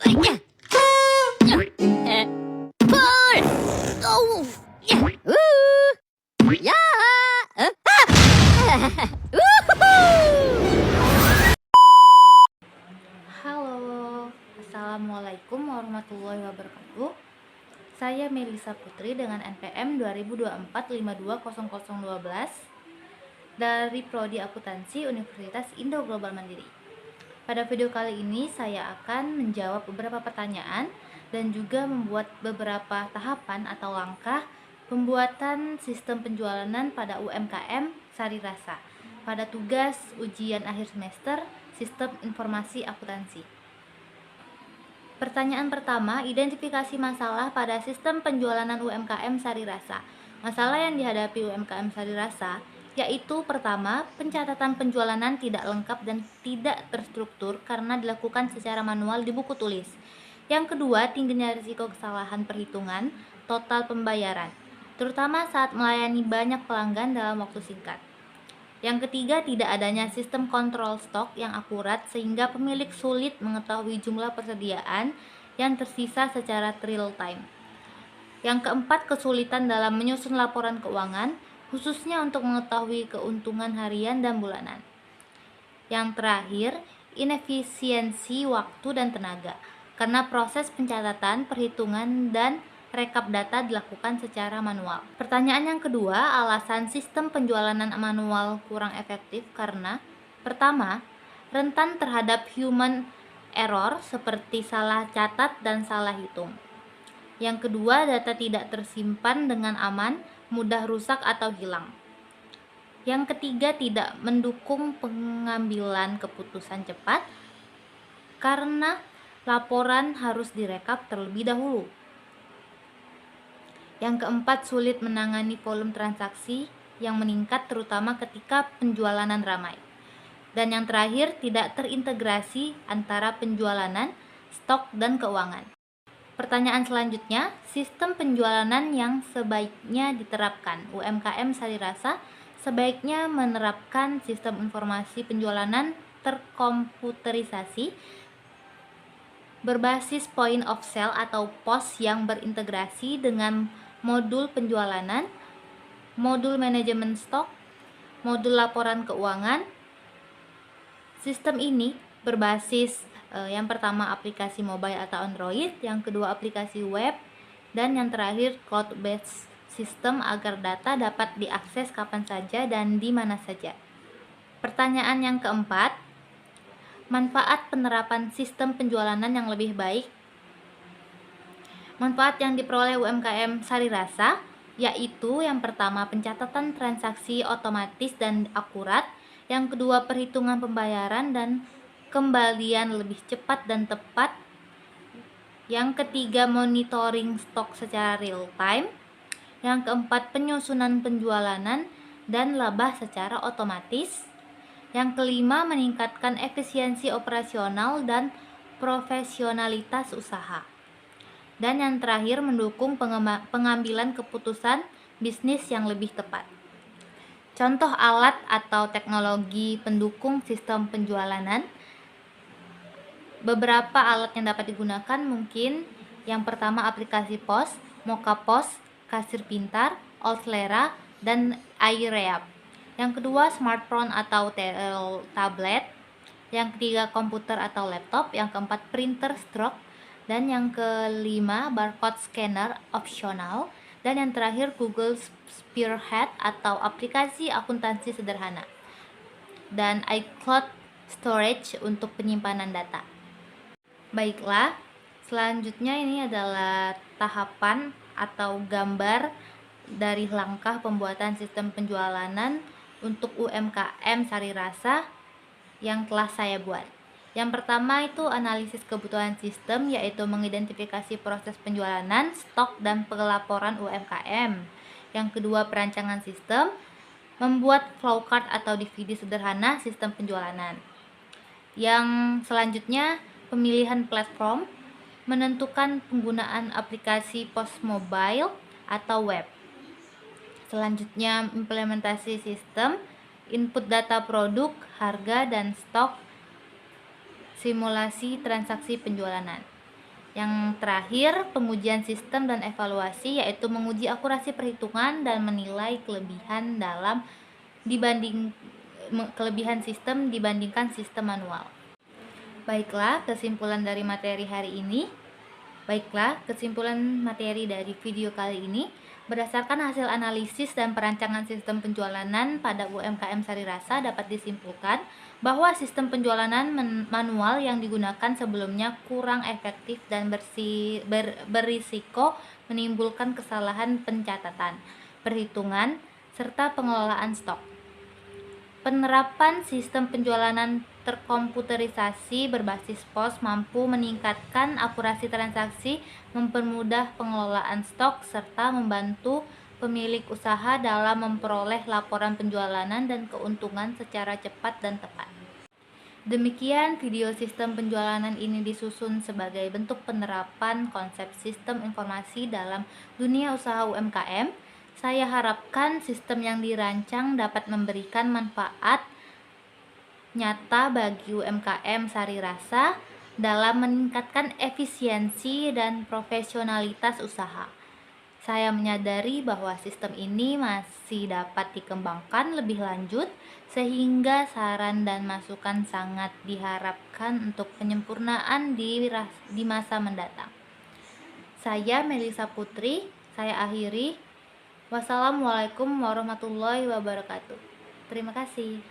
Pul! Oh! Ya! Halo, Assalamualaikum warahmatullahi wabarakatuh. Saya Melisa Putri dengan NPM 2024520012 dari Prodi Akuntansi Universitas Indo Global Mandiri. Pada video kali ini saya akan menjawab beberapa pertanyaan dan juga membuat beberapa tahapan atau langkah pembuatan sistem penjualan pada UMKM Sari Rasa pada tugas ujian akhir semester Sistem Informasi Akuntansi. Pertanyaan pertama, identifikasi masalah pada sistem penjualan UMKM Sari Rasa. Masalah yang dihadapi UMKM Sari Rasa yaitu pertama, pencatatan penjualan tidak lengkap dan tidak terstruktur karena dilakukan secara manual di buku tulis. Yang kedua, tingginya risiko kesalahan perhitungan total pembayaran, terutama saat melayani banyak pelanggan dalam waktu singkat. Yang ketiga, tidak adanya sistem kontrol stok yang akurat sehingga pemilik sulit mengetahui jumlah persediaan yang tersisa secara real time. Yang keempat, kesulitan dalam menyusun laporan keuangan, khususnya untuk mengetahui keuntungan harian dan bulanan. Yang terakhir, inefisiensi waktu dan tenaga, karena proses pencatatan, perhitungan, dan rekap data dilakukan secara manual. Pertanyaan yang kedua, alasan sistem penjualan manual kurang efektif karena pertama, rentan terhadap human error seperti salah catat dan salah hitung. Yang kedua, data tidak tersimpan dengan aman, mudah rusak atau hilang. Yang ketiga, tidak mendukung pengambilan keputusan cepat karena laporan harus direkap terlebih dahulu. Yang keempat, sulit menangani volume transaksi yang meningkat terutama ketika penjualan ramai. Dan yang terakhir, tidak terintegrasi antara penjualan, stok, dan keuangan. Pertanyaan selanjutnya, sistem penjualan yang sebaiknya diterapkan. UMKM Sari Rasa sebaiknya menerapkan sistem informasi penjualan terkomputerisasi berbasis point of sale atau POS yang berintegrasi dengan modul penjualan, modul manajemen stok, modul laporan keuangan. Sistem ini berbasis yang pertama aplikasi mobile atau Android, yang kedua aplikasi web, dan yang terakhir cloud-based system agar data dapat diakses kapan saja dan di mana saja. Pertanyaan yang keempat, manfaat penerapan sistem penjualan yang lebih baik. Manfaat yang diperoleh UMKM Sari Rasa yaitu yang pertama pencatatan transaksi otomatis dan akurat, yang kedua perhitungan pembayaran dan kembalian lebih cepat dan tepat, yang ketiga monitoring stok secara real time, yang keempat penyusunan penjualan dan laba secara otomatis, yang kelima meningkatkan efisiensi operasional dan profesionalitas usaha. Dan yang terakhir mendukung pengambilan keputusan bisnis yang lebih tepat. Contoh alat atau teknologi pendukung sistem penjualan. Beberapa alat yang dapat digunakan mungkin yang pertama aplikasi POS, Moka POS, Kasir Pintar, Olslera, dan iReap. Yang kedua smartphone atau tablet. Yang ketiga komputer atau laptop. Yang keempat printer stroke. Dan yang kelima barcode scanner opsional, dan yang terakhir Google Spearhead atau aplikasi akuntansi sederhana, dan iCloud Storage untuk penyimpanan data. Baiklah, selanjutnya ini adalah tahapan atau gambar dari langkah pembuatan sistem penjualan untuk UMKM Sari Rasa yang telah saya buat. Yang pertama itu analisis kebutuhan sistem, yaitu mengidentifikasi proses penjualan, stok, dan pelaporan UMKM. Yang kedua perancangan sistem, membuat flowchart atau DVD sederhana sistem penjualan. Yang selanjutnya pemilihan platform, menentukan penggunaan aplikasi POS mobile atau web. Selanjutnya implementasi sistem, input data produk, harga, dan stok, simulasi transaksi penjualan. Yang terakhir, pengujian sistem dan evaluasi, yaitu menguji akurasi perhitungan dan menilai kelebihan sistem dibandingkan sistem manual. Baiklah, kesimpulan dari materi video kali ini, berdasarkan hasil analisis dan perancangan sistem penjualanan pada UMKM Sari Rasa dapat disimpulkan bahwa sistem penjualanan manual yang digunakan sebelumnya kurang efektif dan berisiko menimbulkan kesalahan pencatatan, perhitungan, serta pengelolaan stok. Penerapan sistem penjualanan terkomputerisasi berbasis POS mampu meningkatkan akurasi transaksi, mempermudah pengelolaan stok, serta membantu pemilik usaha dalam memperoleh laporan penjualan dan keuntungan secara cepat dan tepat. Demikian video sistem penjualan ini disusun sebagai bentuk penerapan konsep sistem informasi dalam dunia usaha UMKM. Saya harapkan sistem yang dirancang dapat memberikan manfaat nyata bagi UMKM Sari Rasa dalam meningkatkan efisiensi dan profesionalitas usaha. Saya menyadari bahwa sistem ini masih dapat dikembangkan lebih lanjut, sehingga saran dan masukan sangat diharapkan untuk penyempurnaan di masa mendatang. Saya Melisa Putri, saya akhiri. Wassalamualaikum warahmatullahi wabarakatuh. Terima kasih.